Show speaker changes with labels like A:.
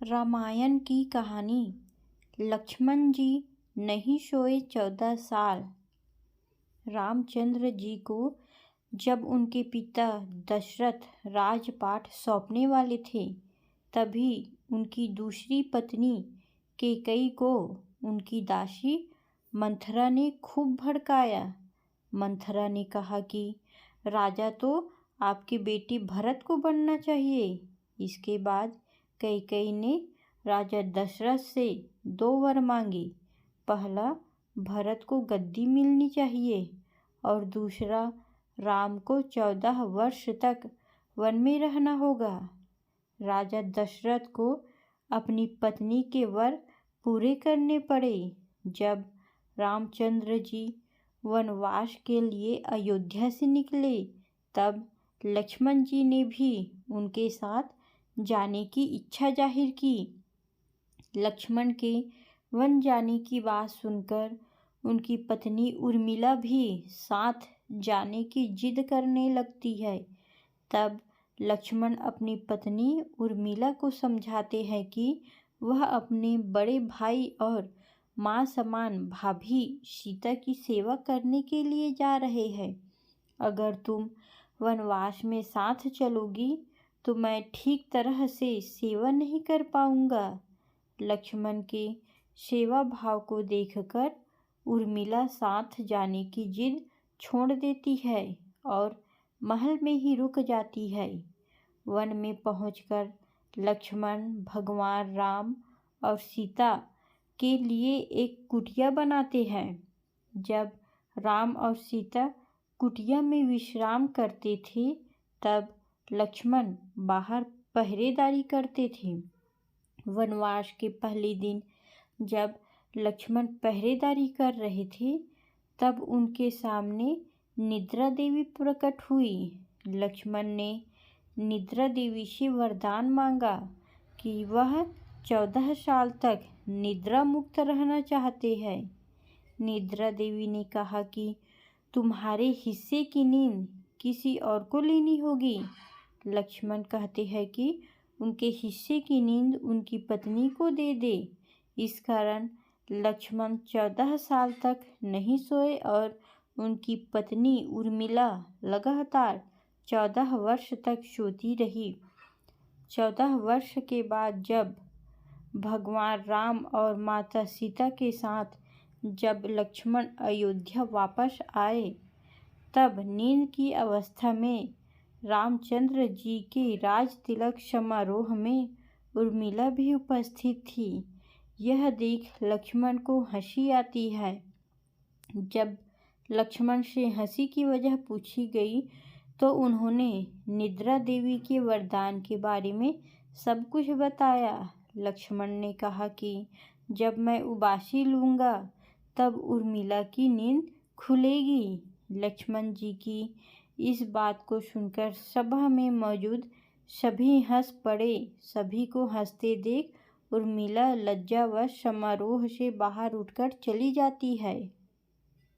A: रामायण की कहानी। लक्ष्मण जी नहीं सोए 14 साल। रामचंद्र जी को जब उनके पिता दशरथ राजपाट सौंपने वाले थे, तभी उनकी दूसरी पत्नी कैकेयी को उनकी दासी मंथरा ने खूब भड़काया। मंथरा ने कहा कि राजा तो आपके बेटे भरत को बनना चाहिए। इसके बाद कैकेयी ने राजा दशरथ से 2 वर मांगे। पहला, भरत को गद्दी मिलनी चाहिए और दूसरा, राम को 14 वर्ष तक वन में रहना होगा। राजा दशरथ को अपनी पत्नी के वर पूरे करने पड़े। जब रामचंद्र जी वनवास के लिए अयोध्या से निकले, तब लक्ष्मण जी ने भी उनके साथ जाने की इच्छा जाहिर की। लक्ष्मण के वन जाने की बात सुनकर उनकी पत्नी उर्मिला भी साथ जाने की जिद करने लगती है। तब लक्ष्मण अपनी पत्नी उर्मिला को समझाते हैं कि वह अपने बड़े भाई और माँ समान भाभी सीता की सेवा करने के लिए जा रहे हैं। अगर तुम वनवास में साथ चलोगी तो मैं ठीक तरह से सेवा नहीं कर पाऊंगा। लक्ष्मण के सेवा भाव को देखकर उर्मिला साथ जाने की जिद छोड़ देती है और महल में ही रुक जाती है। वन में पहुंचकर लक्ष्मण भगवान राम और सीता के लिए एक कुटिया बनाते हैं। जब राम और सीता कुटिया में विश्राम करते थे, तब लक्ष्मण बाहर पहरेदारी करते थे। वनवास के पहले दिन जब लक्ष्मण पहरेदारी कर रहे थे, तब उनके सामने निद्रा देवी प्रकट हुई। लक्ष्मण ने निद्रा देवी से वरदान मांगा कि वह 14 साल तक निद्रा मुक्त रहना चाहते हैं। निद्रा देवी ने कहा कि तुम्हारे हिस्से की नींद किसी और को लेनी होगी। लक्ष्मण कहते हैं कि उनके हिस्से की नींद उनकी पत्नी को दे दे। इस कारण लक्ष्मण 14 साल तक नहीं सोए और उनकी पत्नी उर्मिला लगातार 14 वर्ष तक सोती रही। 14 वर्ष के बाद जब भगवान राम और माता सीता के साथ जब लक्ष्मण अयोध्या वापस आए, तब नींद की अवस्था में रामचंद्र जी के राज तिलक समारोह में उर्मिला भी उपस्थित थी। यह देख लक्ष्मण को हंसी आती है। जब लक्ष्मण से हंसी की वजह पूछी गई, तो उन्होंने निद्रा देवी के वरदान के बारे में सब कुछ बताया। लक्ष्मण ने कहा कि जब मैं उबासी लूँगा, तब उर्मिला की नींद खुलेगी। लक्ष्मण जी की इस बात को सुनकर सभा में मौजूद सभी हंस पड़े। सभी को हंसते देख उर्मिला लज्जावश समारोह से बाहर उठकर चली जाती है।